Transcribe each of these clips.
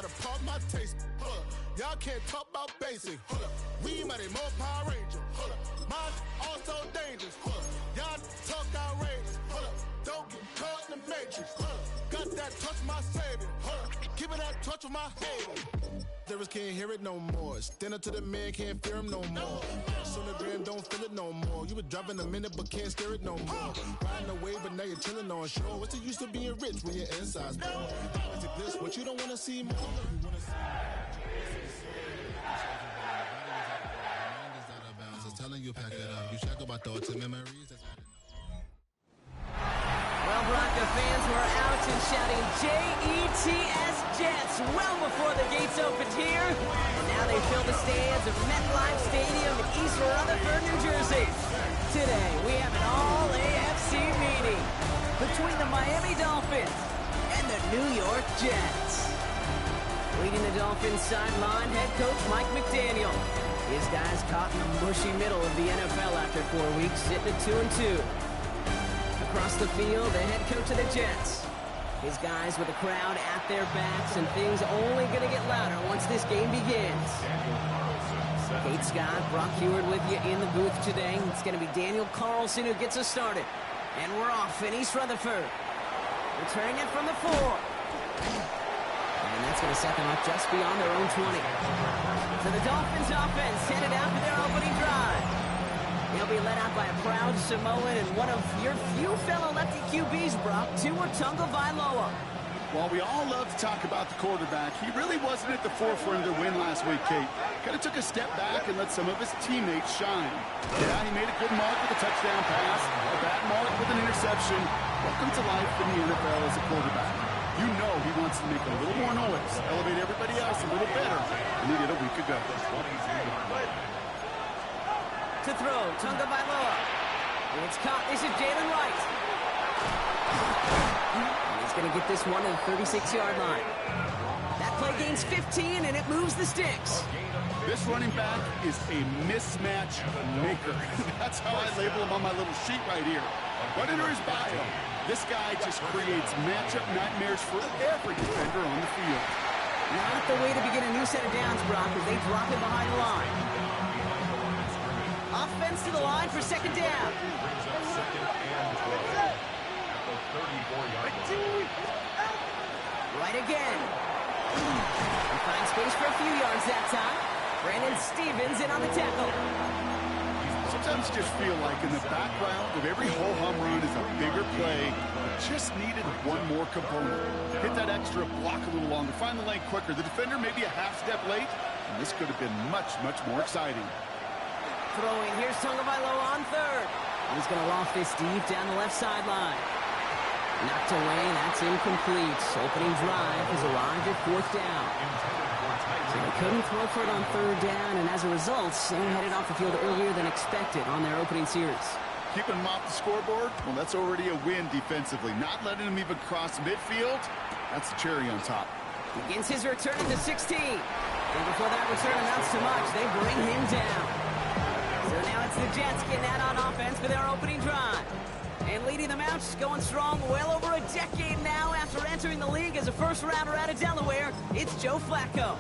gotta pop my taste. Hold up. Y'all can't talk about basic. Hold up. We mighty more Power Ranger. Hold up. Mine also dangerous. Hold up. Y'all talk outrageous. Hold up. Don't get caught in the matrix. Hold up. Got that touch of my savior. Hold up. Give it that touch of my hater. Lyrics can't hear it no more. Stand up to the man, can't fear him no more. Sonogram don't feel it no more. You were driving a minute but can't steer it no more. Riding away but now you're chilling on shore. What's the use of being rich when your inside's poor? Is it this what you don't want to see more? Telling you pack it up. You check about thoughts and memories. Well, Bronco fans were out and shouting J-E-T-S Jets well before the gates opened here. And now they fill the stands of MetLife Stadium in East Rutherford, New Jersey. Today, we have an all-AFC meeting between the Miami Dolphins and the New York Jets. Leading the Dolphins sideline, head coach Mike McDaniel. His guys caught in the mushy middle of the NFL after 4 weeks, sitting at 2-2. Across the field, the head coach of the Jets. His guys with the crowd at their backs, and things only going to get louder once this game begins. Kate Scott, Brock Heward with you in the booth today. It's going to be Daniel Carlson who gets us started. And we're off in East Rutherford. Returning it from the 4. And that's going to set them up just beyond their own 20. So the Dolphins offense headed out for their opening drive. They'll be led out by a proud Samoan and one of your few fellow lefty QBs, Brock, Tua Tagovailoa. While we all love to talk about the quarterback, he really wasn't at the forefront of their win last week, Kate. Kind of took a step back and let some of his teammates shine. Yeah, he made a good mark with a touchdown pass, a bad mark with an interception. Welcome to life in the NFL as a quarterback. You know he wants to make a little more noise, elevate everybody else a little better than he did a week ago. To throw, Tagovailoa. It's caught. This is Jalen Wright. And he's going to get this one to the 36-yard line. That play gains 15, and it moves the sticks. This running back is a mismatch maker. That's how I label him on my little sheet right here. Right under his bio, this guy just creates matchup nightmares for every defender on the field. Not the way to begin a new set of downs, Brock, as they drop him behind the line. Offense to the line for second down. Right again. He finds space for a few yards that time. Brandon Stevens in on the tackle. Sometimes you just feel like in the background of every whole home run is a bigger play. Just needed one more component. Hit that extra block a little longer. Find the lane quicker. The defender maybe a half step late. And this could have been much, much more exciting. Throwing, here's Tagovailoa on third. He's going to loft this deep down the left sideline. Knocked away, that's incomplete. Opening drive has arrived at fourth down. So they couldn't throw for it on third down, and as a result, they headed off the field earlier than expected on their opening series. Keeping them off the scoreboard, well, that's already a win defensively. Not letting them even cross midfield, that's the cherry on top. Begins his return to 16. And before that return amounts to much, they bring him down. So now it's the Jets getting out on offense for their opening drive. And leading them out, going strong well over a decade now after entering the league as a first-rounder out of Delaware, it's Joe Flacco.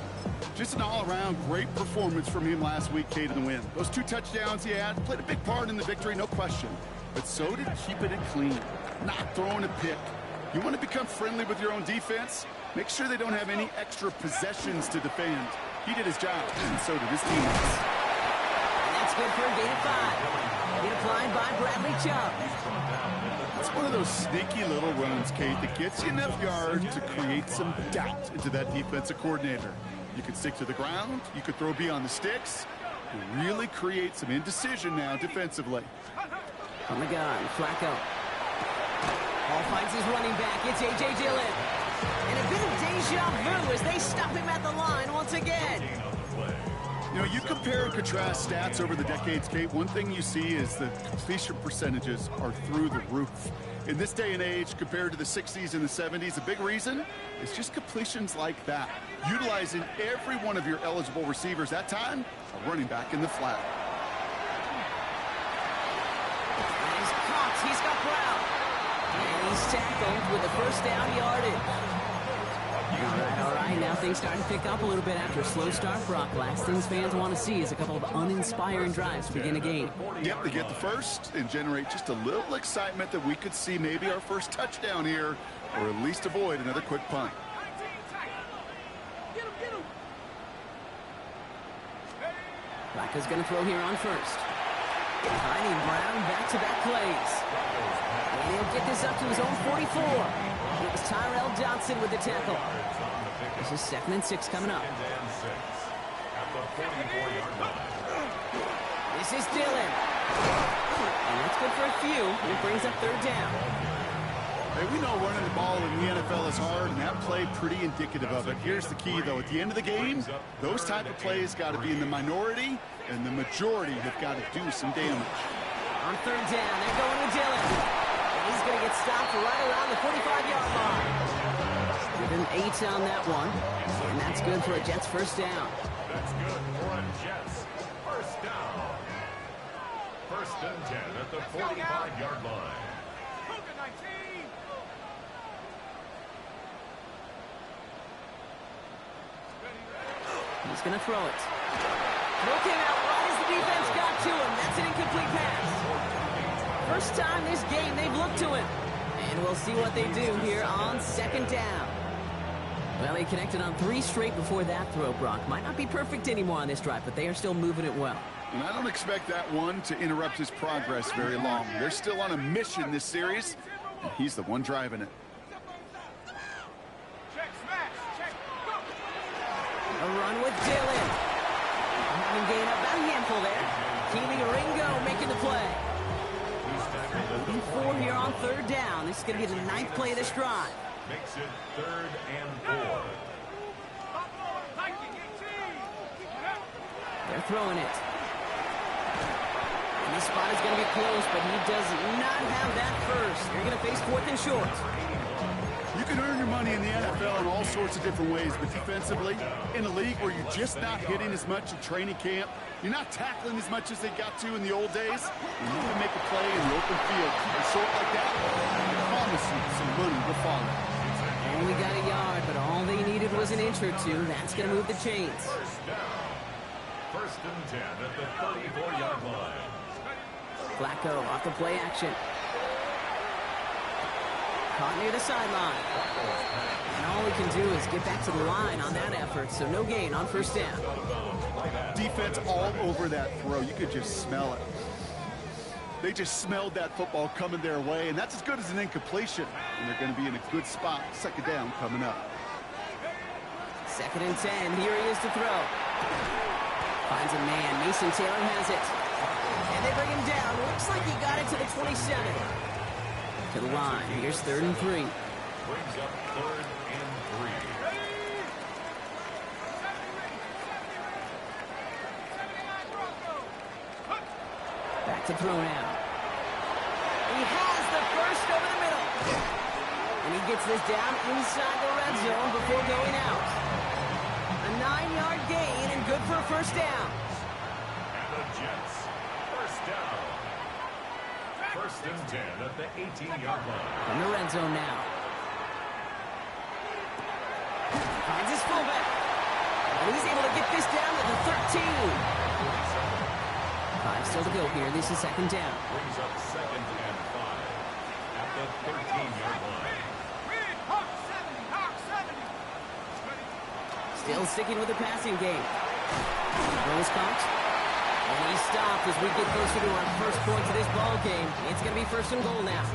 Just an all-around great performance from him last week, Kate, in the win. Those 2 touchdowns he had played a big part in the victory, no question. But so did keeping it clean, not throwing a pick. You want to become friendly with your own defense? Make sure they don't have any extra possessions to defend. He did his job, and so did his teammates. And that's good for a gain of 5. Hit applied by Bradley Chubb. It's one of those sneaky little runs, Kate, that gets you enough yards to create some doubt into that defensive coordinator. You can stick to the ground. You could throw beyond the sticks. You really create some indecision now defensively. On the gun, Flacco. Ball finds his running back. It's A.J. Dillon. And a bit of deja vu as they stop him at the line once again. You know, you compare and contrast stats over the decades, Kate. One thing you see is the completion percentages are through the roof. In this day and age, compared to the 60s and the 70s, a big reason is just completions like that. Utilizing every one of your eligible receivers. That time, a running back in the flat. And he's caught. He's got Brown. And he's tackled with a first down yardage. All right, now things starting to pick up a little bit after a slow start, Brock. Last things fans want to see is a couple of uninspiring drives to begin a game. Yep, they get the first and generate just a little excitement that we could see maybe our first touchdown here, or at least avoid another quick punt. Flacco's going to throw here on first. Finding Brown back-to-back plays. And he'll get this up to his own 44. And it was Tyrell Johnson with the tackle. This is 2nd and 6 coming up. This is Dillon. And that's good for a few. And it brings up 3rd down. Hey, we know running the ball in the NFL is hard, and that play pretty indicative of it. Here's the key, though. At the end of the game, those type of plays got to be in the minority, and the majority have got to do some damage. On 3rd down, they're going to Dillon. And he's going to get stopped right around the 45-yard line. Give him 8 on that one, and that's good for a Jets 1st down. That's good for a Jets 1st down. 1st and 10 at the 45-yard line. He's going to throw it. Looking out right as the defense got to him. That's an incomplete pass. First time this game they've looked to him. And we'll see what they do here on 2nd down. Well, they connected on 3 straight before that throw, Brock. Might not be perfect anymore on this drive, but they are still moving it well. And I don't expect that one to interrupt his progress very long. They're still on a mission this series, and he's the one driving it. A run with Dillon. Having gained about a handful there. Keely Ringo making the play. 4 here on 3rd down. This is going to be the 9th play of this drive. Makes it 3rd and 4. They're throwing it. And this spot is going to be close, but he does not have that first. They're going to face 4th and short. You can earn your money in the NFL in all sorts of different ways, but defensively, in a league where you're just not hitting as much in training camp, you're not tackling as much as they got to in the old days, you need to make a play in the open field. Keep it short like that, I promise you some money will follow. Only got a yard, but all they needed was an inch or two. That's going to move the chains. 1st down. 1st and 10 at the 34-yard line. Flacco off the play action. Caught near the sideline. And all he can do is get back to the line on that effort, so no gain on 1st down. Defense all over that throw. You could just smell it. They just smelled that football coming their way, and that's as good as an incompletion. And they're going to be in a good spot. 2nd down coming up. 2nd and 10. Here he is to throw. Finds a man. Mason Taylor has it. And they bring him down. Looks like he got it to the 27. To the line. Here's 3rd and 3. Brings up 3rd and 3. Back to throw now. He has the first over the middle. And he gets this down inside the red zone before going out. A 9-yard gain and good for a 1st down. And the Jets 1st down. 1st and 10 at the 18-yard line. From the red zone now. Finds his fullback. And he's able to get this down to the 13. 5 still to go here. This is 2nd down. Brings up 2nd and 5 at the 13-yard line. Still sticking with the passing game. Throws caught. And he's stopped as we get closer to our first point of this ball game. It's going to be 1st and goal now.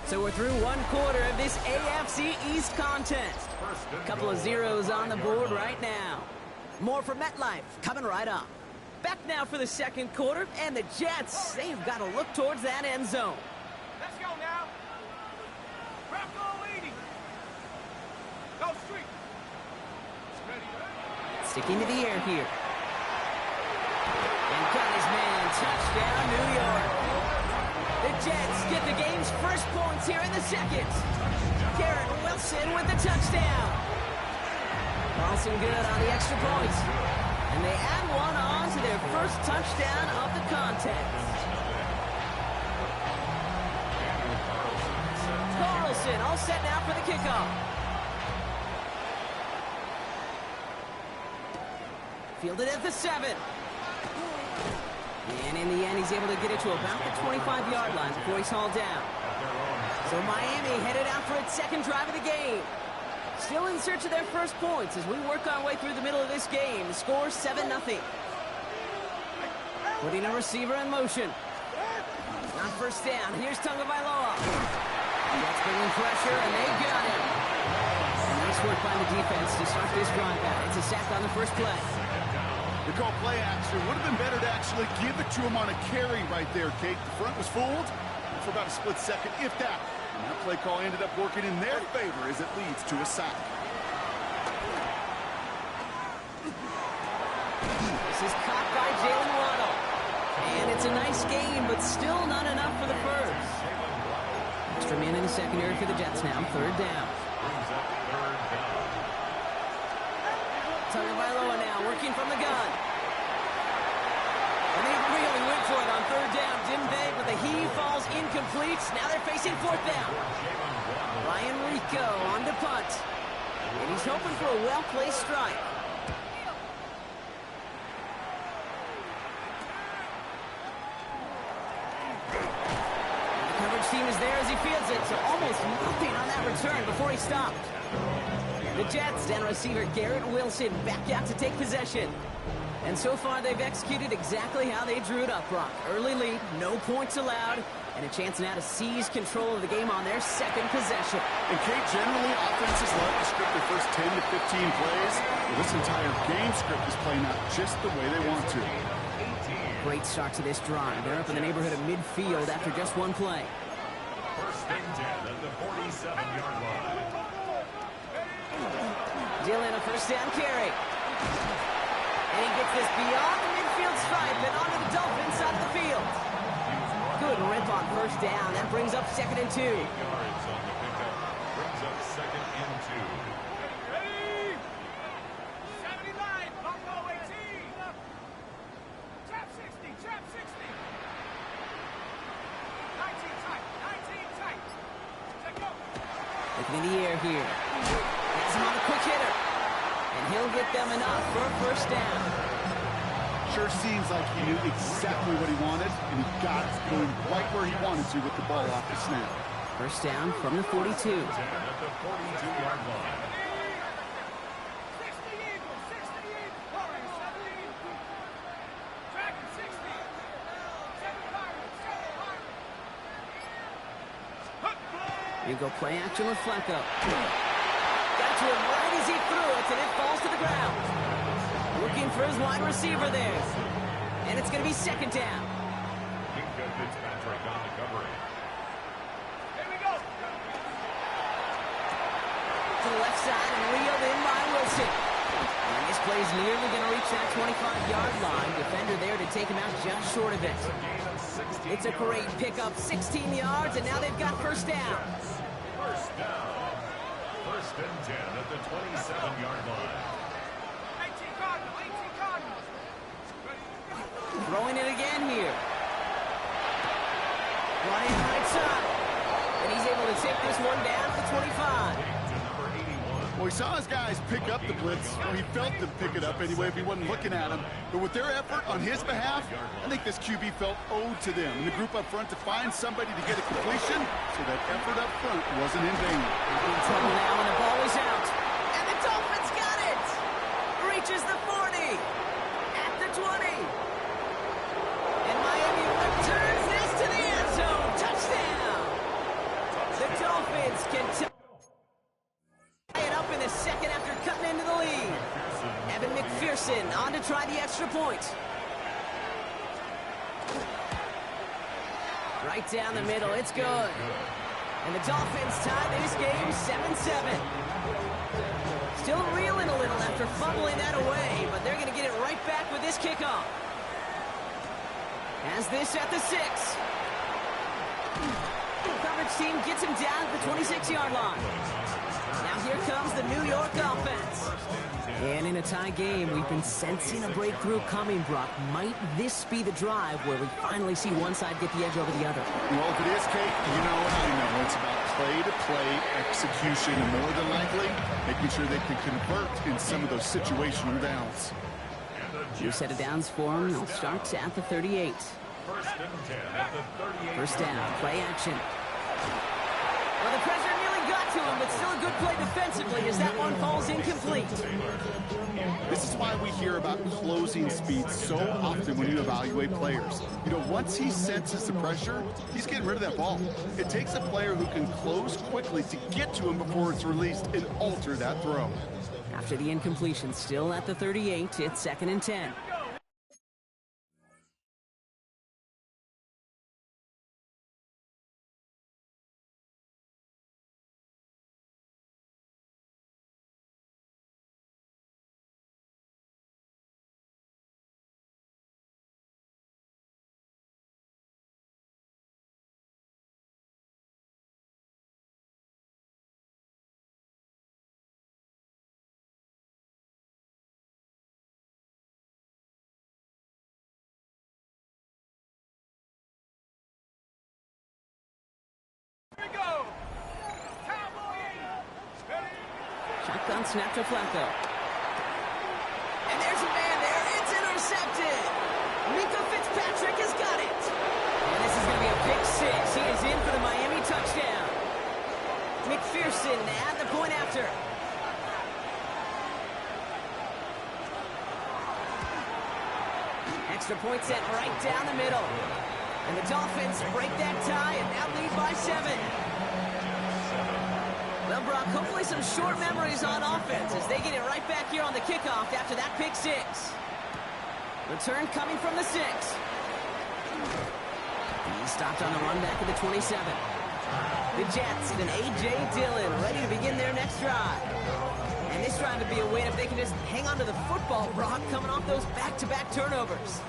So we're through 1 quarter of this AFC East contest. A couple of zeros on the board right now. More from MetLife coming right up. Back now for the 2nd quarter, and the Jets, they've got to look towards that end zone. Let's go now. Bronco leading. Go street. Sticking to the air here. And got his man. Touchdown, New York. The Jets get the game's first points here in the 2nd. Garrett Wilson with the touchdown. Carlson good on the extra point. And they add one on to their first touchdown of the contest. Wilson all set now for the kickoff. Fielded at the 7. And in the end, he's able to get it to about the 25-yard line before he's hauled down. So Miami headed out for its second drive of the game. Still in search of their first points as we work our way through the middle of this game. The score 7-0. Putting a receiver in motion. On first down, here's Tagovailoa. That's bringing pressure, and they got him. And nice work by the defense to start this drive out. It's a sack on the first play. They call play action. Would have been better to actually give it to him on a carry right there, Kate. The front was fooled for about a split second, if that. And that play call ended up working in their favor as it leads to a sack. This is caught by Jalen Waddle. And it's a nice gain, but still not enough for the first. Extra man in the secondary for the Jets now. Third down. Tagovailoa now working from the gun. And they really went for it on third down, didn't they? But the heave falls incomplete. Now they're facing fourth down. Ryan Rico on to punt. And he's hoping for a well-placed strike. The coverage team is there as he fields it, so almost nothing on that return before he stopped. The Jets and receiver Garrett Wilson back out to take possession. And so far, they've executed exactly how they drew it up, Brock. Early lead, no points allowed, and a chance now to seize control of the game on their second possession. And Kate, generally, offenses love to script their first 10 to 15 plays. Well, this entire game script is playing out just the way they want to. Great start to this drive. They're up in the neighborhood of midfield after just one play. First and 10 at the 47-yard line. Dillon, a first down carry. And he gets this beyond the midfield stripe and onto the Dolphins side of the field. Good rip on first down. That brings up 2nd and 2. 8 yards on the pickup. Brings up 2nd and 2. Ready? 79, Buffalo 18. Trap 60, trap 60. 19 tight, 19 tight. Let go. Looking in the air here. Has him on a quick hitter. And he'll get them enough for a first down. Sure seems like he knew exactly what he wanted, and he got it going right where he wanted to with the ball off the snap. First down from the 42. 10 at the 42-yard line. 60 Eagles, 60 Eagles. Warriors, 70. Dragon, 60. 7 Pirates, 7 Pirates. You go play action with Flacco. Got to him right as he threw it, and it falls to the ground. Looking for his wide receiver there. And it's going to be 2nd down. Minka Fitzpatrick on the covering. Here we go. To the left side and reeled in by Wilson. And this play's nearly going to reach that 25-yard line. Defender there to take him out just short of it. It's a great pickup, 16 yards, and now they've got first down. First down. First and 10 at the 27-yard line. 18 Cardinals, 18 Cardinals. Throwing it again here. Running right side. And he's able to take this one down to 25. To number 81. Well, he saw his guys pick up the blitz. Well, he felt them pick it up anyway if he wasn't looking at him. But with their effort on his behalf, I think this QB felt owed to them. And the group up front to find somebody to get a completion, so that effort up front wasn't in vain. In trouble now, and the ball is out. And the Dolphins got it! Reaches the 40. At the 20. And Miami returns this to the end zone. Touchdown! The Dolphins can tie it up in the second after cutting into the lead. Evan McPherson on to try the extra point. Right down the middle, it's good. And the Dolphins tie this game 7-7. Still reeling a little after fumbling that away, but they're going to get it right back with this kickoff. Has this at the 6. Coverage team gets him down at the 26-yard line. Now here comes the New York offense. And in a tie game, we've been sensing a breakthrough coming, Brock. Might this be the drive where we finally see one side get the edge over the other? Well, if it is, Kate, you know what I know. It's about play-to-play execution, and more than likely, making sure they can convert in some of those situational downs. New set of downs for them. They'll start at the 38. First and 10 at the 38. First down, play action. Well, the pressure nearly got to him, but still a good play defensively as that one falls incomplete. This is why we hear about closing speed so often when you evaluate players. You know, once he senses the pressure, he's getting rid of that ball. It takes a player who can close quickly to get to him before it's released and alter that throw. After the incompletion, still at the 38, it's second and 10. Here we go. Cowboy. Shotgun snap to Flacco. And there's a man there. It's intercepted. Minka Fitzpatrick has got it. And this is going to be a pick six. He is in for the Miami touchdown. McPherson at the point after. Extra point set right down the middle. And the Dolphins break that tie and now lead by 7. Well, Brock, hopefully some short memories on offense as they get it right back here on the kickoff after that pick six. Return coming from the 6. He stopped on the run back at the 27. The Jets and A.J. Dillon ready to begin their next drive. And this drive would be a win if they can just hang on to the football, Brock, coming off those back-to-back turnovers.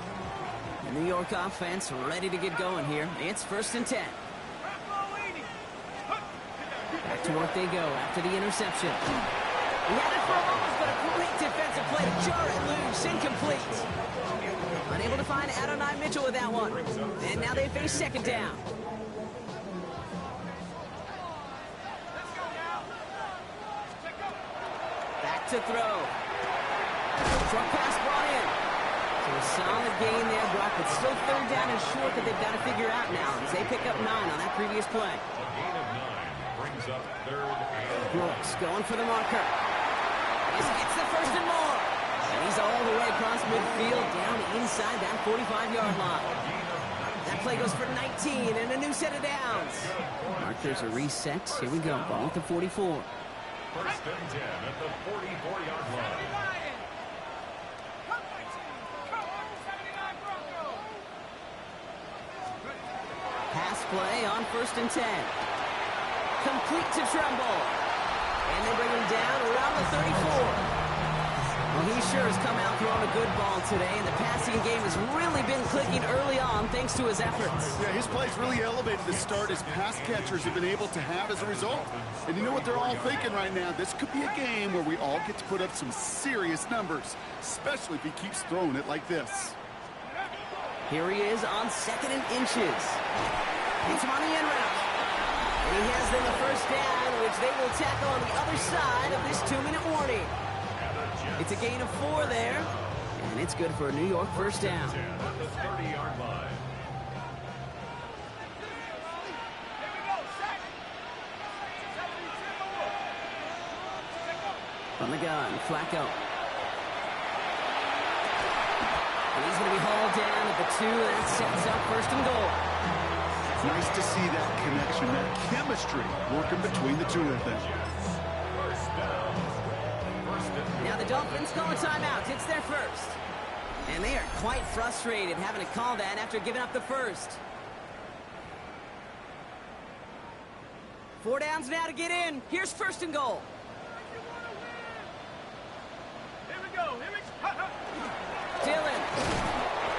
The New York offense ready to get going here. It's first and 10. Back to work they go after the interception. He had it for a moment, but a great defensive play to jar it loose. Incomplete. Unable to find Adonai Mitchell with that one. And now they face second down. Back to throw. Short pass brought in. So a solid gain there, Brock, but still third down and short that they've got to figure out now as they pick up 9 on that previous play. A gain of 9 brings up third and Brooks going for the marker. As he gets the first and more. And he's all the way across midfield down inside that 45-yard line. That play goes for 19 and a new set of downs. Markers are reset. Here we go. Ball at the 44. first and 10 at the 44-yard line. Pass play on first and 10. Complete to Tremble. And they bring him down around the 34. Well, he sure has come out throwing a good ball today, and the passing game has really been clicking early on thanks to his efforts. Yeah, his play's really elevated the start his pass catchers have been able to have as a result. And you know what they're all thinking right now? This could be a game where we all get to put up some serious numbers, especially if he keeps throwing it like this. Here he is on second and inches. It's money in route. And he has them the first down, which they will tackle on the other side of this 2-minute warning. It's a gain of 4 there, and it's good for a New York first down. At the 30-yard line. From the gun, Flacco. And he's going to be hauled down at the 2, and that sets up first and goal. Nice to see that connection, that chemistry working between the two of them. Now the Dolphins call a timeout. It's their first. And they are quite frustrated having to call that after giving up the first. 4 downs now to get in. Here's first and goal. Here we go. Dillon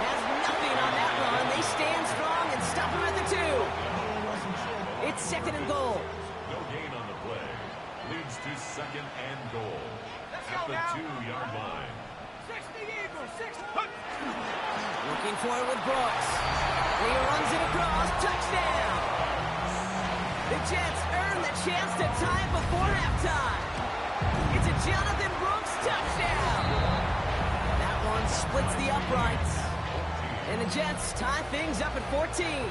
has nothing on that run. They stand strong and stop him at the 2. It's second and goal. No gain on the play. Leads to second and goal. at the 2-yard line. 60 Eagles, 60. Looking for it with Brooks. He runs it across. Touchdown. The Jets earn the chance to tie it before halftime. It's a Jonathan Brooks touchdown. That one splits the uprights. And the Jets tie things up at 14. Daniel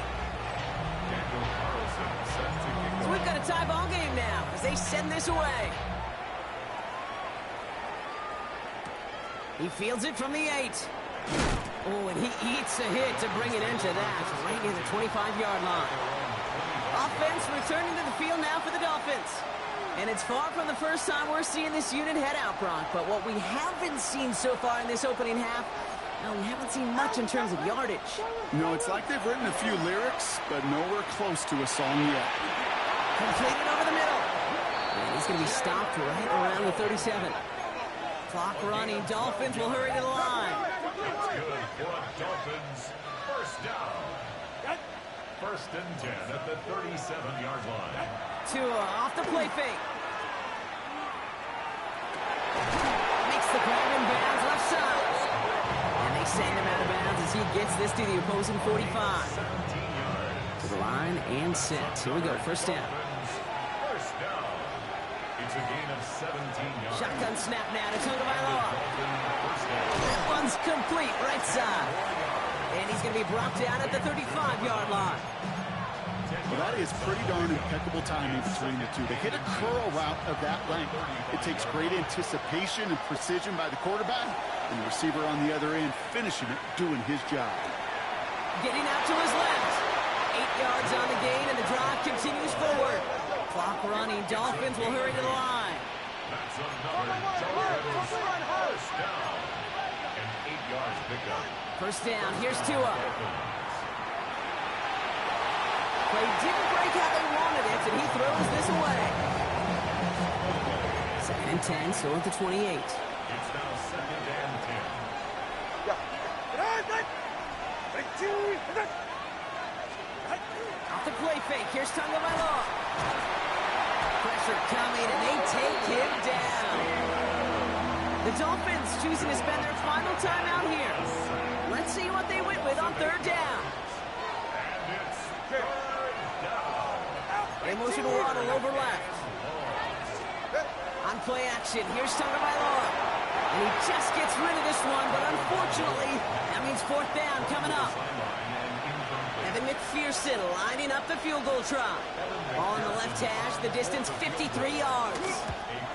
Carlson set to kick So we've got a tie ball game now as they send this away. He fields it from the 8. Oh, and he eats a hit to bring it into that, right near the 25-yard line. Offense returning to the field now for the Dolphins. And it's far from the first time we're seeing this unit head out, Brock. But what we haven't seen so far in this opening half, well, we haven't seen much in terms of yardage. No, it's like they've written a few lyrics, but nowhere close to a song yet. Completed over the middle. And he's going to be stopped right around the 37. Clock running. Dolphins will hurry to the line. It's good for a Dolphins first down. First and 10 at the 37-yard line. Tua off the play fake. Makes the grab in bounds left side. And they send him out of bounds as he gets this to the opposing 45. 17 yards. To the line and set. Here we go. First down. First down. It's a gain of 17 yards. Shotgun snap now to Tagovailoa. First down. That one's complete right side. And he's going to be brought down at the 35-yard line. Well, that is pretty darn impeccable timing between the two. They hit a curl route of that length. It takes great anticipation and precision by the quarterback, and the receiver on the other end finishing it, doing his job. Getting out to his left. 8 yards on the gain, and the drive continues forward. Clock running. Dolphins will hurry to the line. That's another Dolphins first down. And 8 yards pickup. First down. Here's Tua. Play didn't break how they wanted it, and he throws this away. Second and 10, still at the 28. It's now second and 10. Off the play fake. Here's Tagovailoa. Pressure coming, and they take him down. The Dolphins choosing to spend their final time out here. Let's see what they went with on third down. And it's third down. They motion Waddle over left. On play action, here's Tagovailoa. And he just gets rid of this one, but unfortunately, that means fourth down coming up. Evan McPherson lining up the field goal try. Ball on the left hash, the distance 53 yards. A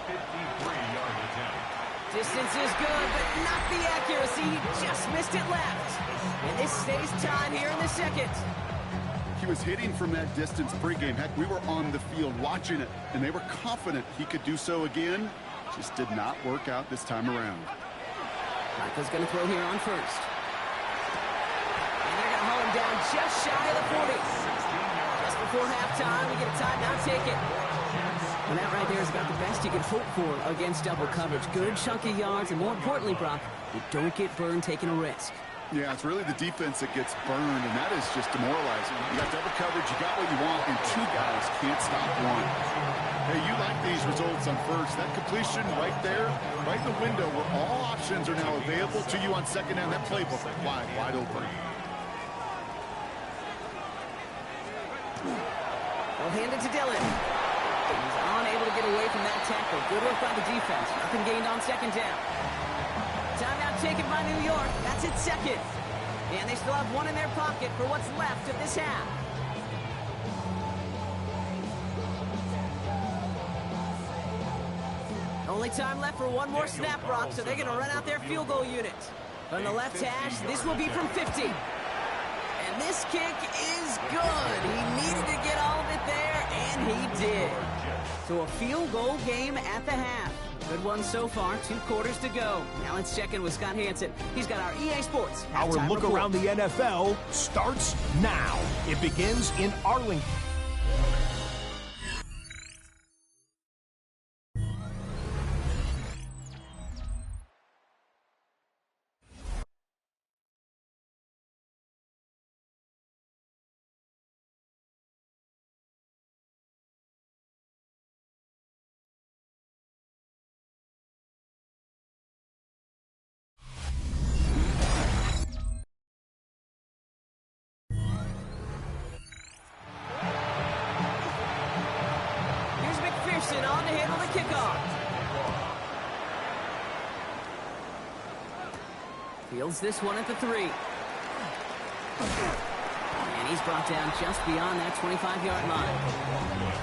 53-yard attempt. Distance is good, but not the accuracy. He just missed it left. And this stays tied here in the second. He was hitting from that distance pregame. Heck, we were on the field watching it, and they were confident he could do so again. Just did not work out this time around. Michael's going to throw here on first. And they're going to haul him down just shy of the 40. Just before halftime, we get a timeout ticket. And that right there is about the best you can hope for against double coverage. Good chunky yards, and more importantly, Brock, you don't get burned taking a risk. Yeah, it's really the defense that gets burned, and that is just demoralizing. You got double coverage, you got what you want, and two guys can't stop one. Hey, you like these results on first. That completion right there, right in the window where all options are now available to you on second down. That playbook wide open. They'll hand it to Dillon. He's unable to get away from that tackle. Good work by the defense. Nothing gained on second down. Timeout taken by New York. That's its second. And they still have one in their pocket for what's left of this half. Only time left for one more snap, Brock, so they're going to run out their field goal unit. From the left hash, this will be from 50. And this kick is good. He needed to get all of it there, and he did. So a field goal game at the half. Good one so far. 2 quarters to go. Now let's check in with Scott Hanson. He's got our EA Sports Our halftime look report. around the NFL starts now. It begins in Arlington. Carlson on to handle the kickoff. Fields this one at the 3. And he's brought down just beyond that 25-yard line.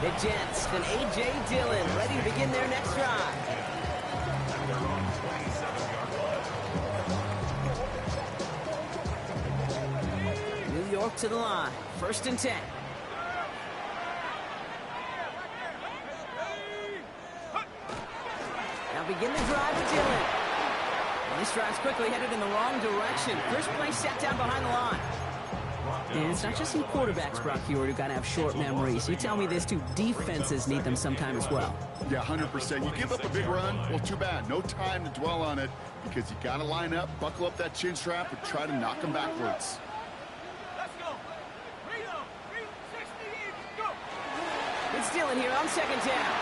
The Jets and A.J. Dillon ready to begin their next drive. New York to the line. 1st and 10. Now begin the drive with Dillon. And this drive's quickly headed in the wrong direction. First play set down behind the line. And it's not just some quarterbacks, Brock Huard, who got to have short memories. You tell me this too, defenses need them sometime as well. Yeah, 100%. You give up a big run, well, too bad. No time to dwell on it because you got to line up, buckle up that chin strap, and try to knock them backwards. Let's go. Freedom. 60, go. It's Dillon here on 2nd down.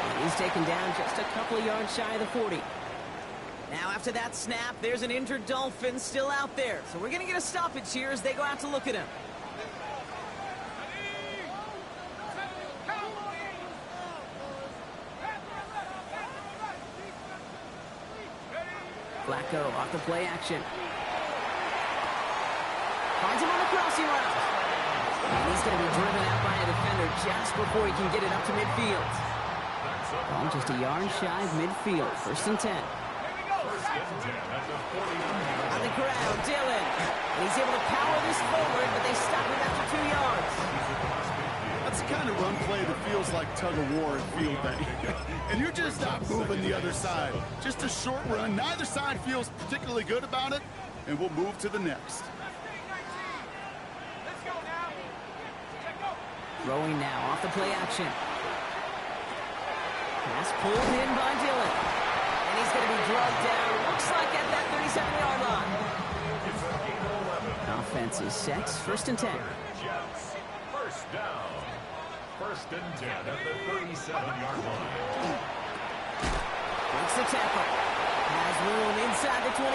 And he's taken down just a couple of yards shy of the 40. Now after that snap, there's an injured Dolphin still out there. So we're going to get a stoppage here as they go out to look at him. Flacco off the play action. Finds him on the crossing route. And he's going to be driven out by a defender just before he can get it up to midfield. Ball just a yard shy of midfield. 1st and 10. On the ground, Dillon. And he's able to power this forward, but they stop him after 2 yards. That's the kind of run play that feels like tug-of-war at field day. And you're just not moving the other side. Just a short run. Neither side feels particularly good about it, and we'll move to the next. Let's go now. Check go. Throwing now off the play action. Pass pulled in by Dillon. And he's going to be drugged down. Looks like at that 37-yard line. Offense is set. 1st and 10. Jets. 1st down. 1st and 10 at the 37-yard line. Breaks the tackle. Has room inside the 25.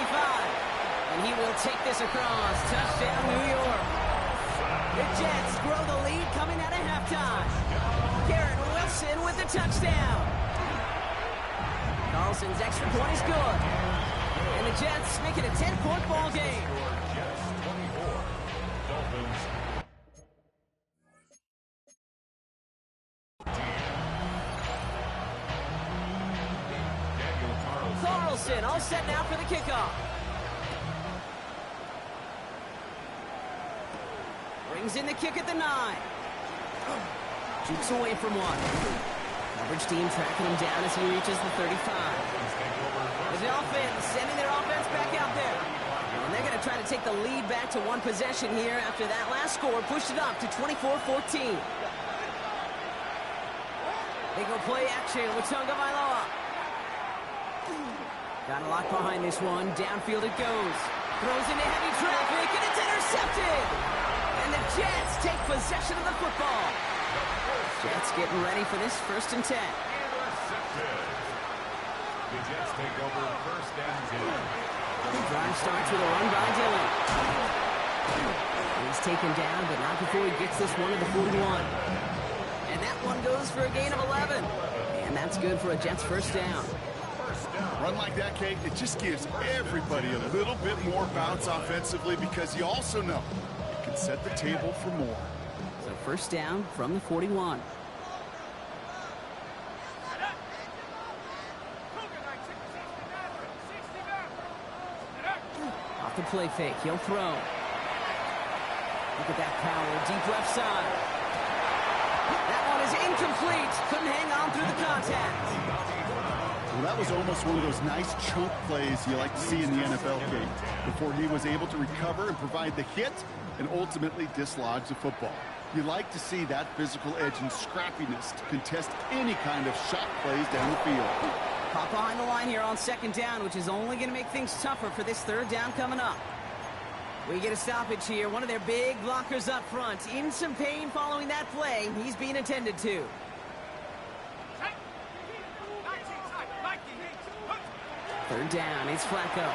And he will take this across. Touchdown, New York. The Jets grow the lead coming out of halftime. Garrett Wilson with the touchdown. Carlson's extra point is good. And the Jets make it a 10-point ball game. Jets 24. Dolphins. Carlson all set now for the kickoff. Brings in the kick at the 9. Shoots away from one. Coverage team tracking him down as he reaches the 35. The Dolphins sending their offense back out there. And they're going to try to take the lead back to one possession here after that last score pushed it up to 24-14. They go play action with Tonga Vailoa. Got a lock behind this one. Downfield it goes. Throws into heavy traffic, and it's intercepted. And the Jets take possession of the football. Jets getting ready for this 1st and 10. Intercepted. The Jets take over 1st and 10. The drive starts with a run by Dillon. He's taken down, but not before he gets this one to the 41. And that one goes for a gain of 11. And that's good for a Jets 1st down. Run like that, Kate, it just gives everybody a little bit more bounce offensively because you also know it can set the table for more. So 1st down from the 41. Off the play fake, he'll throw. Look at that power, deep left side. That one is incomplete. Couldn't hang on through the contact. Well, that was almost one of those nice chunk plays you like to see in the NFL game before he was able to recover and provide the hit and ultimately dislodge the football. You like to see that physical edge and scrappiness to contest any kind of shot plays down the field. Pop behind the line here on 2nd down, which is only going to make things tougher for this 3rd down coming up. We get a stoppage here. One of their big blockers up front. In some pain following that play. He's being attended to. 3rd down, it's Flacco.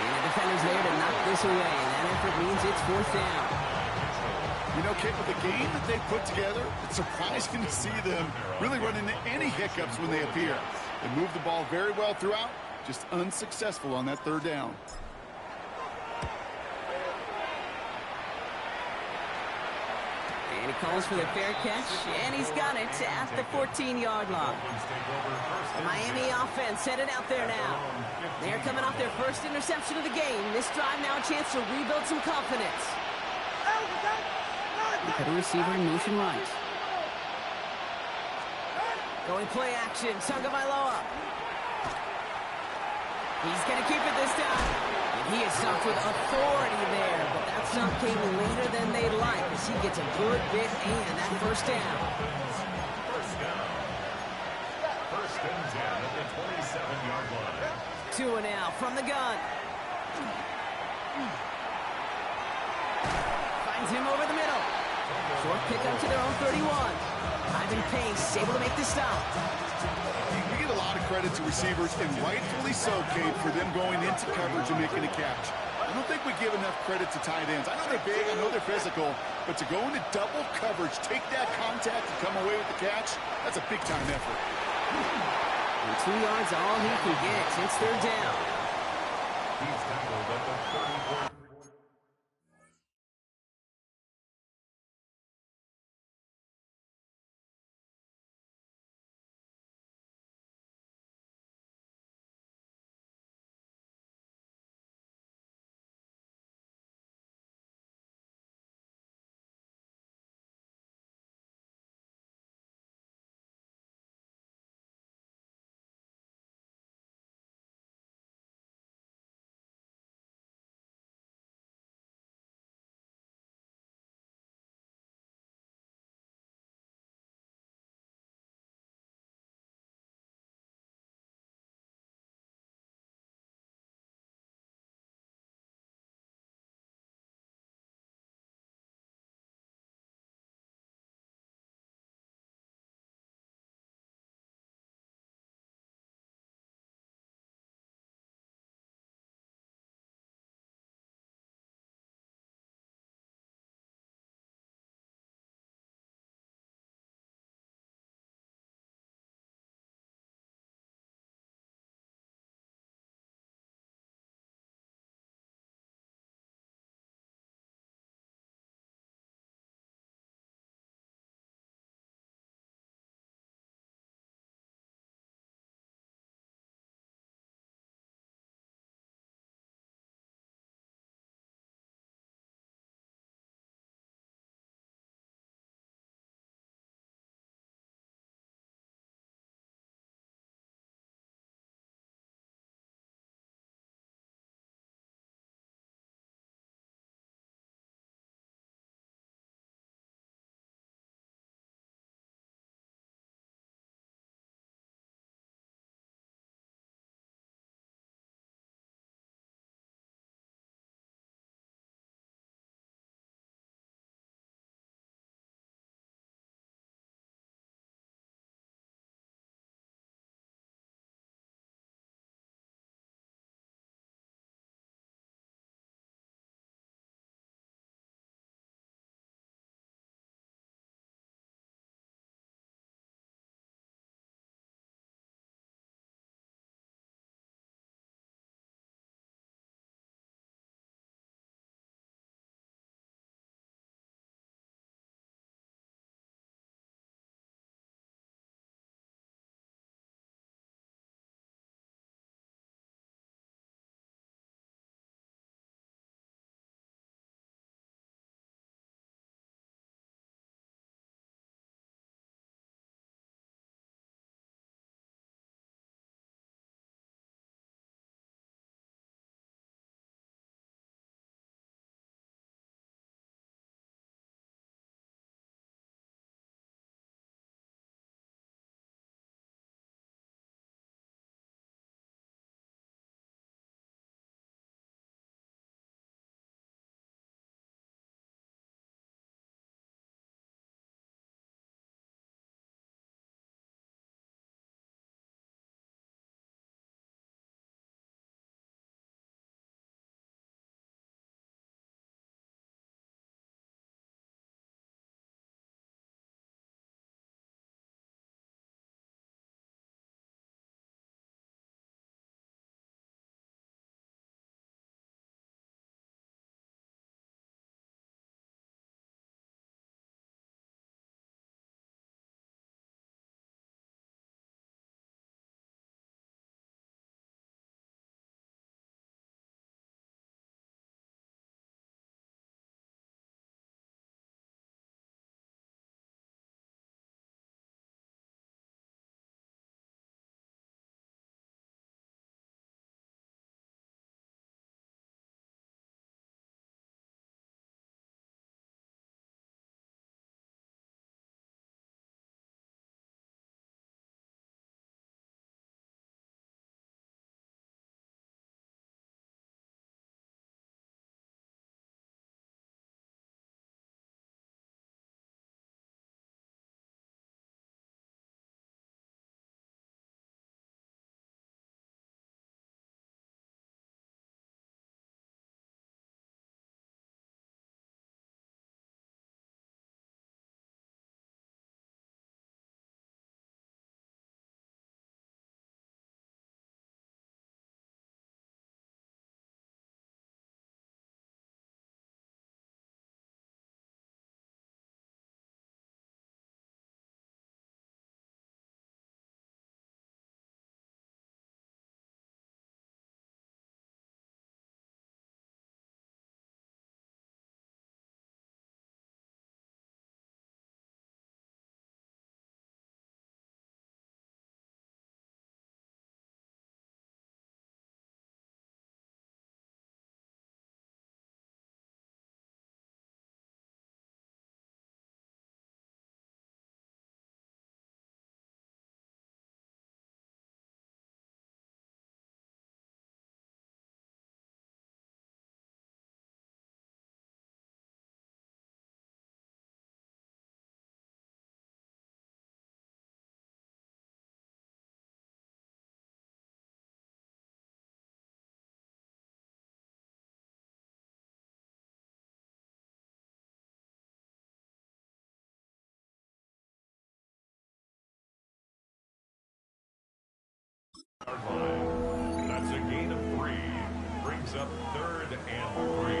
And the defender's there to knock this away. That effort means it's 4th down. You know, Kate, with the game that they put together, it's surprising to see them really run into any hiccups when they appear. They moved the ball very well throughout, just unsuccessful on that third down. And he calls for the fair catch, and he's got it at the 14-yard line. The Miami offense headed out there now. They're coming off their first interception of the game. This drive now a chance to rebuild some confidence. Look at the receiver in motion right. Going play action, Tagovailoa. He's going to keep it this time. And he is stopped with authority there, but that stop came later than they'd like as he gets a good bit and that first down. First and 10 at the 27-yard line. Two and now from the gun. Finds him over the middle. Short pickup to their own 31. Ivan Pace able to make the stop. We get a lot of credit to receivers, and rightfully so, Kate, for them going into coverage and making a catch. I don't think we give enough credit to tight ends. I know they're big, I know they're physical, but to go into double coverage, take that contact, and come away with the catch, that's a big-time effort. And 2 yards all he can get. It's third down. He's tackled at the 34. line. That's a gain of 3. Brings up 3rd and 3.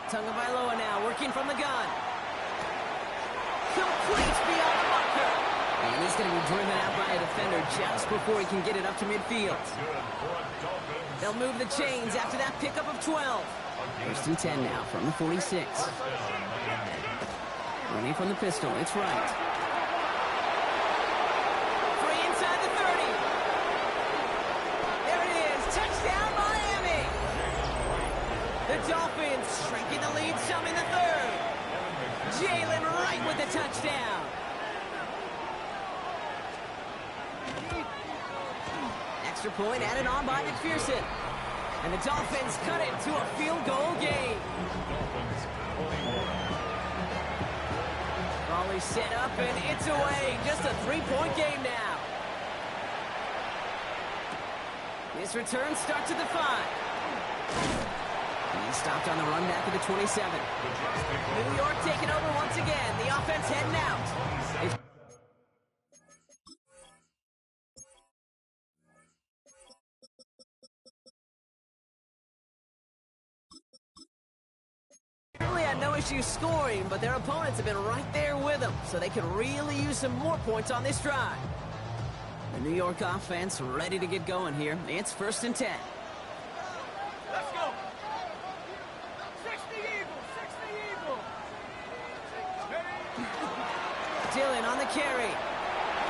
Tagovailoa now working from the gun. Complete beyond the marker. And he's going to be driven out by a defender just before he can get it up to midfield. They'll move the chains after that pickup of 12. 1st and 10 now from the 46. Running from the pistol, it's right. Free inside the 30. There it is, touchdown Miami. The Dolphins shrinking the lead some in the 3rd. Jalen Wright with the touchdown. Extra point added on by McPherson. And the Dolphins cut it to a field goal game. Crawley set up and it's away. Just a 3-point game now. This return starts at the 5. He stopped on the run back at the 27. New York taking over once again. The offense heading out. Really had no issue scoring, but their opponents have been right there with them, so they could really use some more points on this drive. The New York offense ready to get going here. It's 1st and 10. Let's go. 60 Eagles, 60 Eagles. Dillon on the carry.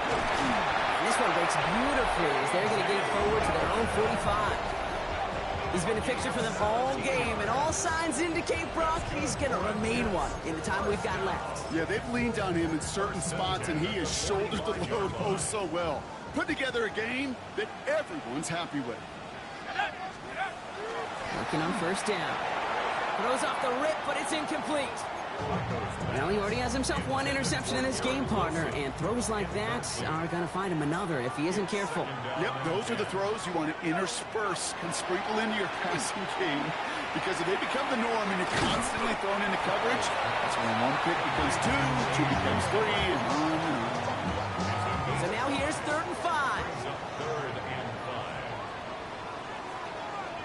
And this one breaks beautifully as they're going to get it forward to their own 45. He's been a fixture for them all game, and all signs indicate, Brock, he's going to remain one in the time we've got left. Yeah, they've leaned on him in certain spots, and he has shouldered the load oh so well. Put together a game that everyone's happy with. Working on 1st down. Throws off the rip, but it's incomplete. Well, he already has himself 1 interception in this game, partner, and throws like that are going to find him another if he isn't careful. Yep, those are the throws you want to intersperse and sprinkle into your passing game, because if they become the norm and you're constantly thrown into coverage, that's when 1 pick becomes 2, 2 becomes 3, and on and on. So now here's 3rd and 5. 3rd and 5.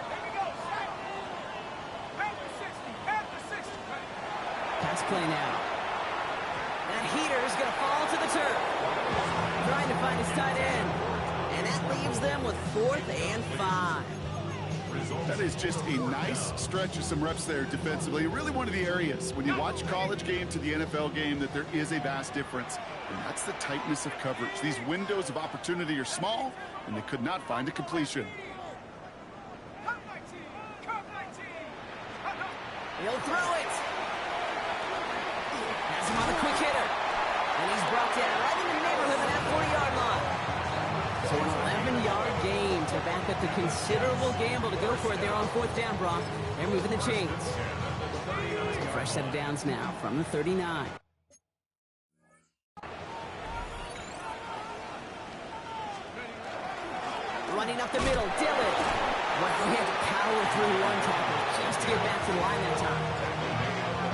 Here we go, set. Panther 60, Panther 60. Pass play now. That heater is going to fall to the turf. Trying to find his tight end. And that leaves them with 4th and 5. That is just a nice stretch of some reps there defensively. Really one of the areas when you watch college game to the NFL game that there is a vast difference. And that's the tightness of coverage. These windows of opportunity are small, and they could not find a completion. Cut 19, cut 19. He'll throw it. Has him on a quick hitter. And he's brought down right in the neighborhood of that 40-yard line. So an 11-yard gain to back up the considerable gamble to go for it there on 4th down, Brock. They're moving the chains. So fresh set of downs now from the 39. Running up the middle, Dillon. Well, he had to power through 1 tackle just to get back to the line that time.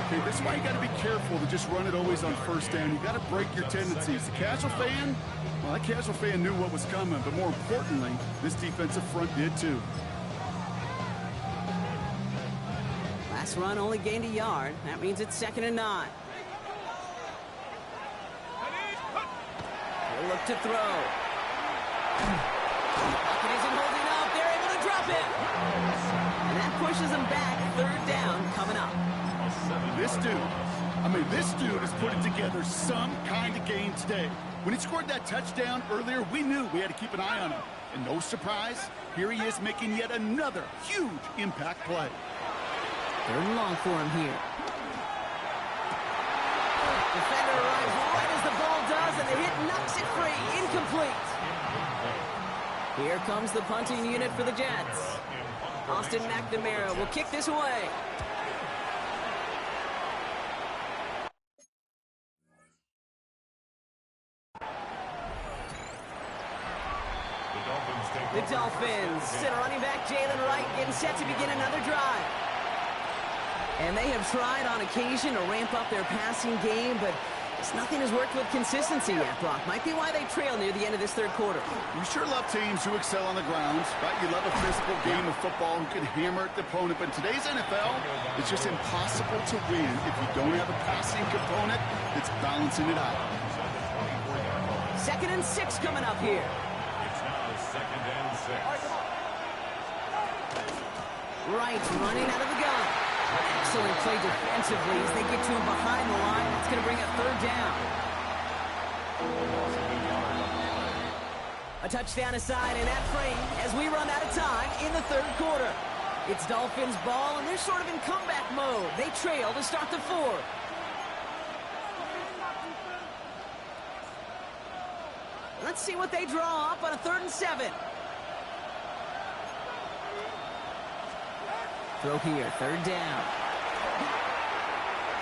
Okay, this is why you got to be careful to just run it always on 1st down. You got to break your tendencies. The casual fan, well, that casual fan knew what was coming, but more importantly, this defensive front did too. Last run only gained a yard. That means it's 2nd and 9. He'll look to throw. Pocket isn't holding up. They're able to drop it. And that pushes them back. 3rd down coming up. This dude is putting together some kind of game today. When he scored that touchdown earlier, we knew we had to keep an eye on him. And no surprise, here he is making yet another huge impact play. 3rd and long for him here. Defender arrives right as the ball does, and the hit knocks it free. Incomplete. Here comes the punting unit for the Jets. Austin McNamara will kick this away. The Dolphins send running back Jalen Wright getting set to begin another drive. And they have tried on occasion to ramp up their passing game, but just nothing has worked with consistency yet, Brock. Might be why they trail near the end of this third quarter. We sure love teams who excel on the ground, right? You love a physical game of football who can hammer at the opponent, but in today's NFL, it's just impossible to win if you don't have a passing component that's balancing it out. 2nd and 6 coming up here. It's now 2nd and 6. Wright running out of the gun. Excellent play defensively as they get to him behind the line. It's going to bring up 3rd down. A touchdown aside in that frame as we run out of time in the 3rd quarter. It's Dolphins ball, and they're sort of in comeback mode. They trail to start the 4th. Let's see what they draw up on a 3rd and 7. Throw here, 3rd down.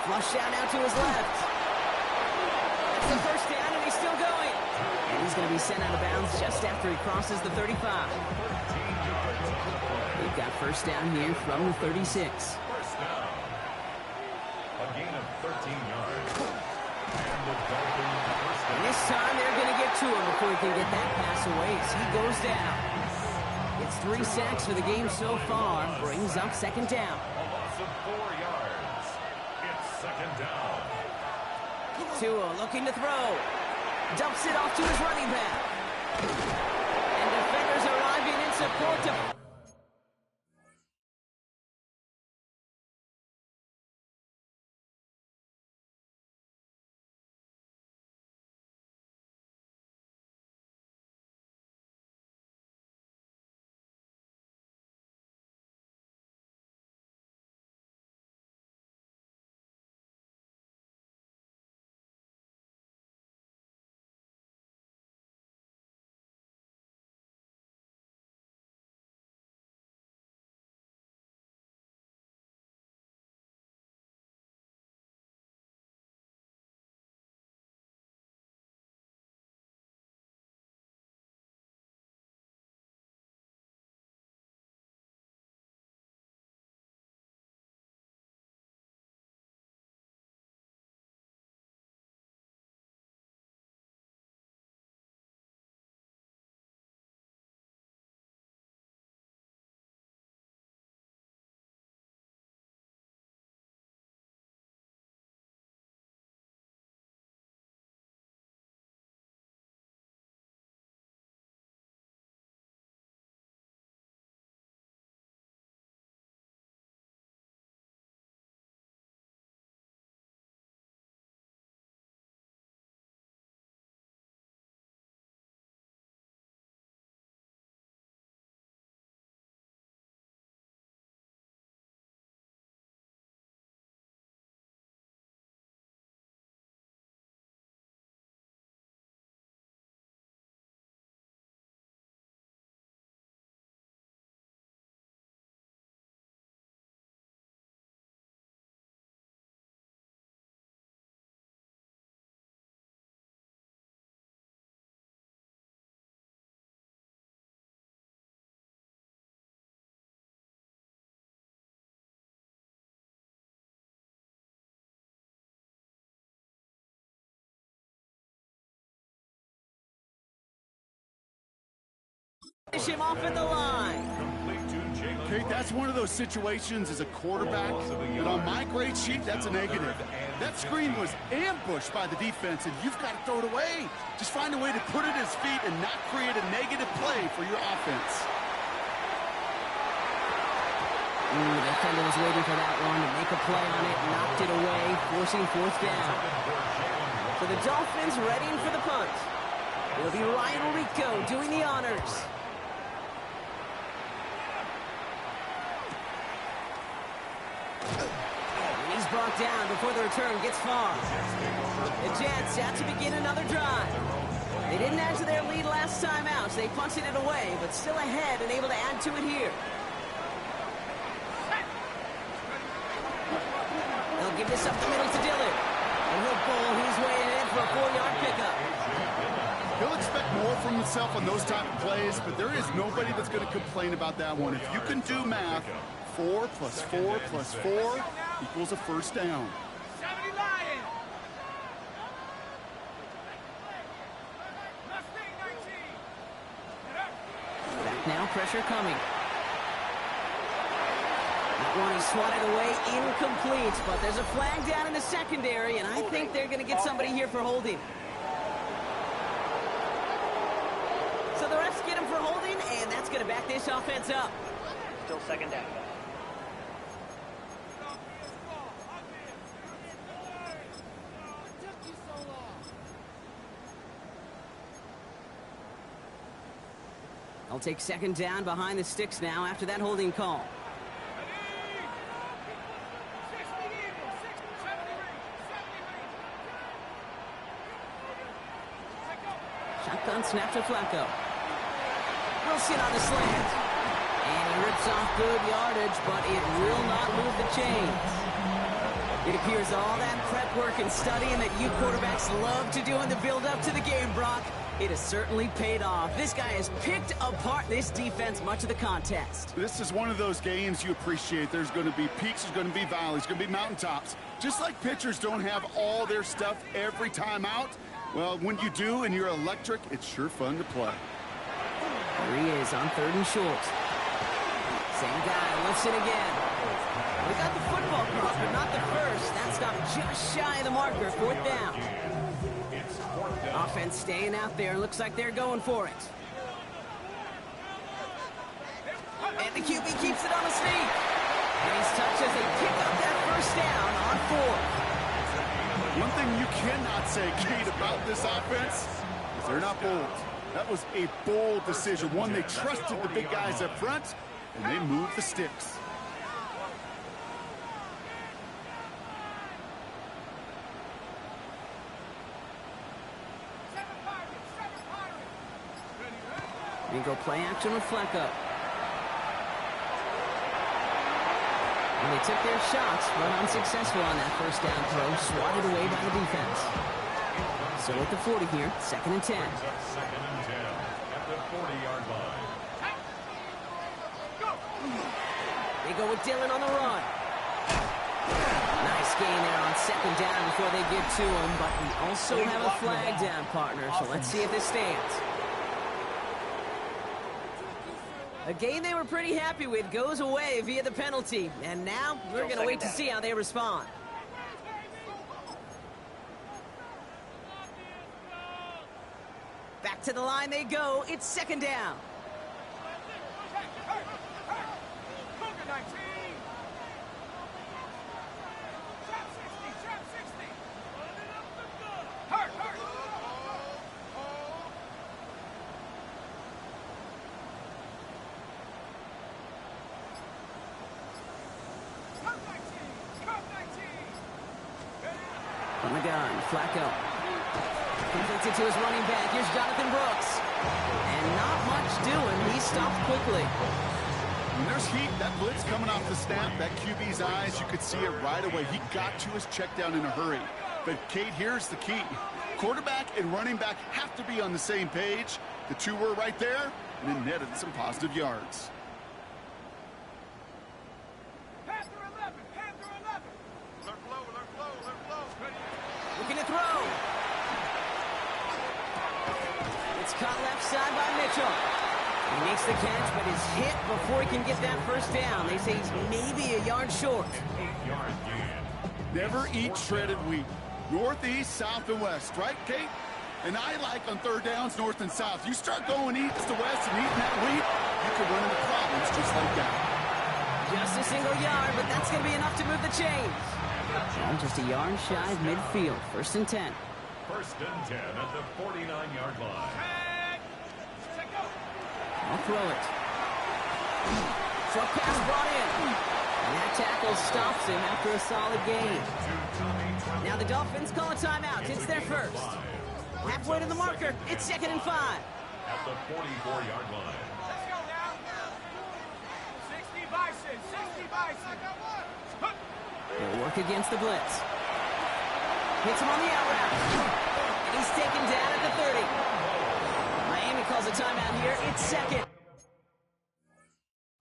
Flush out now to his left. That's the 1st down, and he's still going. And he's going to be sent out of bounds just after he crosses the 35. We've got 1st down here from the 36. 1st down. A gain of 13 yards. And the Dolphins 1st down. And this time they're going to get to him before he can get that pass away. So he goes down. It's 3 sacks for the game so far. Brings up 2nd down. A loss of 4 yards. It's 2nd down. Tua looking to throw. Dumps it off to his running back. And defenders arriving in support to... Finish him off in the line. Kate, that's one of those situations as a quarterback, but on my grade sheet, that's a negative. That screen was ambushed by the defense, and you've got to throw it away. Just find a way to put it at his feet and not create a negative play for your offense. The defender was waiting for that one to make a play on it, knocked it away, forcing 4th down. So the Dolphins readying for the punt. It'll be Ryan Rico doing the honors. And he's brought down before the return gets far. The Jets have to begin another drive. They didn't add to their lead last time out, so they punted it away, but still ahead and able to add to it here. They'll give this up the middle to Dillon. And he'll pull his way ahead for a 4-yard pickup. He'll expect more from himself on those type of plays, but there is nobody that's going to complain about that one. If you can do math, 4 + 4 + 4, equals a first down. 70 Lions. Mustang 19. Back now, pressure coming. That one is swatted away, incomplete, but there's a flag down in the secondary, and I think they're going to get somebody here for holding. So the refs get him for holding, and that's going to back this offense up. Still second down. I'll take second down behind the sticks now after that holding call. Shotgun snap to Flacco. Wilson on the slant. And he rips off good yardage, but it will not move the chains. It appears all that prep work and studying that you quarterbacks love to do in the build-up to the game, Brock, it has certainly paid off. This guy has picked apart this defense much of the contest. This is one of those games you appreciate. There's going to be peaks, there's going to be valleys, there's going to be mountaintops. Just like pitchers don't have all their stuff every time out, well, when you do and you're electric, it's sure fun to play. There he is on 3rd and short. Same guy, Wilson again. We got the football cross, but not the first. That stopped just shy of the marker, 4th down. Offense staying out there. Looks like they're going for it. And the QB keeps it on his feet. And he's touched as they pick up that first down on 4th. One thing you cannot say, Kate, about this offense is they're not bold. That was a bold decision. One, they trusted the big guys up front, and they moved the sticks. We go play action with Flacco. And they took their shots, but unsuccessful on that first down throw, swatted away by the defense. So at the 40 here, 2nd and 10. Second and 10 at the 40-yard line. They go with Dillon on the run. Nice gain there on 2nd down before they get to him, but we also have a flag down, partner, so let's see if this stands. A game they were pretty happy with goes away via the penalty, and now we're going to wait to see how they respond. Back to the line they go. It's 2nd down. From the gun, Flacco. Completes it to his running back. Here's Jonathan Brooks. And not much doing. He stopped quickly. When there's heat, that blitz coming off the snap, that QB's eyes, you could see it right away. He got to his check down in a hurry. But, Kate, here's the key. Quarterback and running back have to be on the same page. The two were right there, and it netted some positive yards. Looking to throw. It's caught left side by Mitchell. He makes the catch, but is hit before he can get that first down. They say he's maybe a yard short. 8-yard gain. Never eat shredded wheat. North, east, south, and west, right, Kate? And I like on 3rd downs, north and south. You start going east to west and eating that wheat, you can run into problems just like that. Just a single yard, but that's going to be enough to move the chains. And just a yard shy of midfield. 1st and 10. 1st and 10 at the 49-yard line. I'll throw it. Short pass brought in. And that tackle stops him after a solid gain. Now the Dolphins call a timeout. It's their first. Halfway to the marker. It's 2nd and 5. At the 44-yard line. Let's go now. 60 Bison, 60 Bison. They'll work against the blitz. Hits him on the out route. And he's taken down at the 30. Miami calls a timeout here. It's 2nd.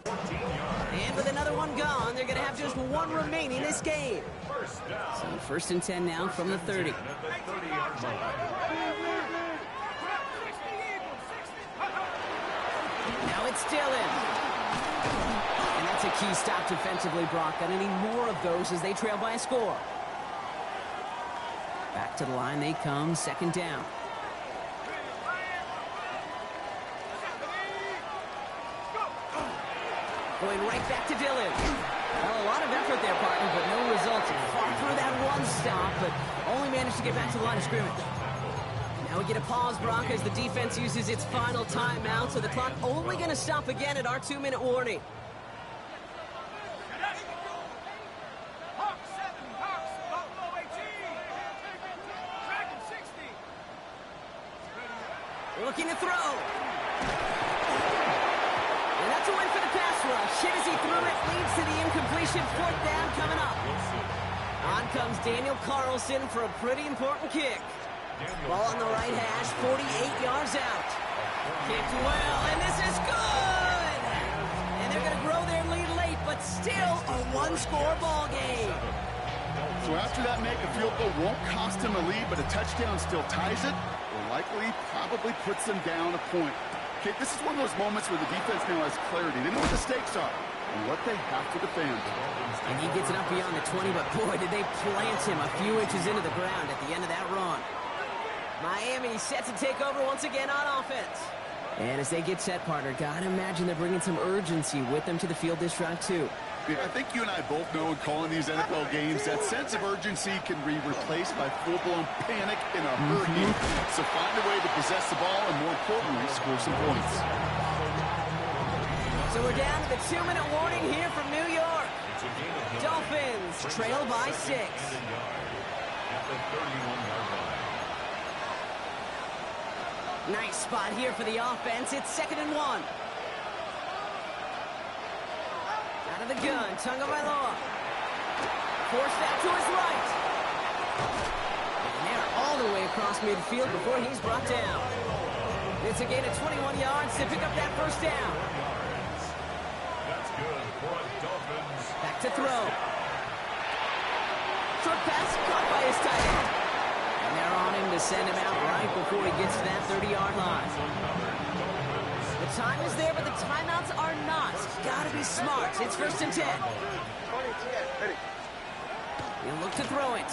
And with another one one gone. They're going to have just one remaining this game. So 1st and 10 now from the 30. Now it's Dillon. And that's a key stop defensively, Brock. Gonna need more of those as they trail by a score. Back to the line they come, 2nd down. Going right back to Dillon. Well, a lot of effort there, partner, but no results. Fought through that one stop, but only managed to get back to the line of scrimmage. Now we get a pause, Brock, as the defense uses its final timeout, so the clock only going to stop again at our 2-minute warning. Looking to throw. And that's a win for the pass rush. Hit as he threw it, leads to the incompletion. 4th down coming up. On comes Daniel Carlson for a pretty important kick. Ball on the right hash, 48 yards out. Kicked well, and this is good! And they're going to grow their lead late, but still a one-score ball game. So after that make, a field goal won't cost him a lead, but a touchdown still ties it, or likely probably puts them down a point. Okay, this is one of those moments where the defense now has clarity. They know what the stakes are and what they have to defend. And he gets it up beyond the 20, but boy, did they plant him a few inches into the ground at the end of that run. Miami set to take over once again on offense. And as they get set, partner, gotta imagine they're bringing some urgency with them to the field this drive, too. I think you and I both know in calling these NFL games that sense of urgency can be replaced by full-blown panic in a hurry. So find a way to possess the ball and, more importantly, score some points. So we're down to the 2-minute warning here from New York. Dolphins trail by 6. Nice spot here for the offense. It's 2nd and 1. Out of the gun, Tagovailoa. Forced that to his right. And they're all the way across midfield before he's brought down. It's a gain of 21 yards to pick up that 1st down. That's good for a Dolphins. Back to throw. Short pass caught by his tight end. And they're on him to send him out right before he gets to that 30-yard line. The time is there, but the timeouts are not. Gotta be smart. It's 1st and 10. He'll look to throw it.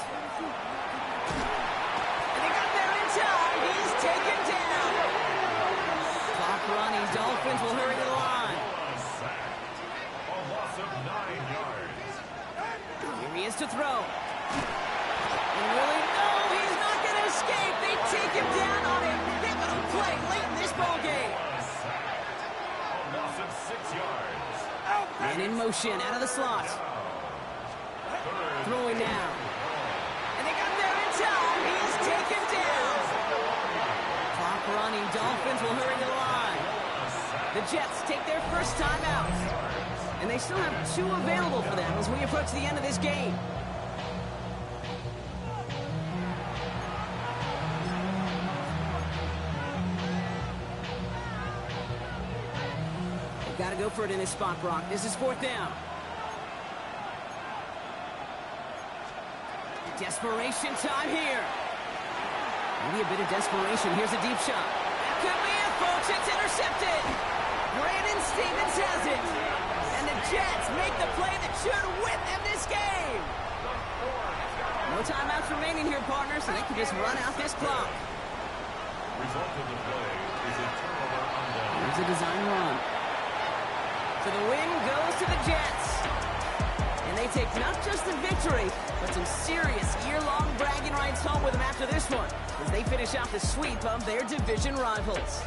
And they got there in time. He's taken down. Clock running. Dolphins will hurry to the line. A loss of 9 yards. Here he is to throw. And really, no, he's not going to escape. They take him down on a pivotal play late in this ball game. A loss of 6 yards. And in motion, out of the slot. Throwing now. And they got there in time. He's taken down. Clock running. Dolphins will hurry to the line. The Jets take their 1st time out. And they still have 2 available for them as we approach the end of this game. Got to go for it in this spot, Brock. This is 4th down. Desperation time here. Maybe a bit of desperation. Here's a deep shot. That could be it, folks. It's intercepted. Brandon Stevens has it. And the Jets make the play that should win them this game. No timeouts remaining here, partners, so they can just run out this clock. Result of the play is a turnover on down. Here's a design run. So the win goes to the Jets. And they take not just the victory, but some serious year-long bragging rights home with them after this one, as they finish out the sweep of their division rivals.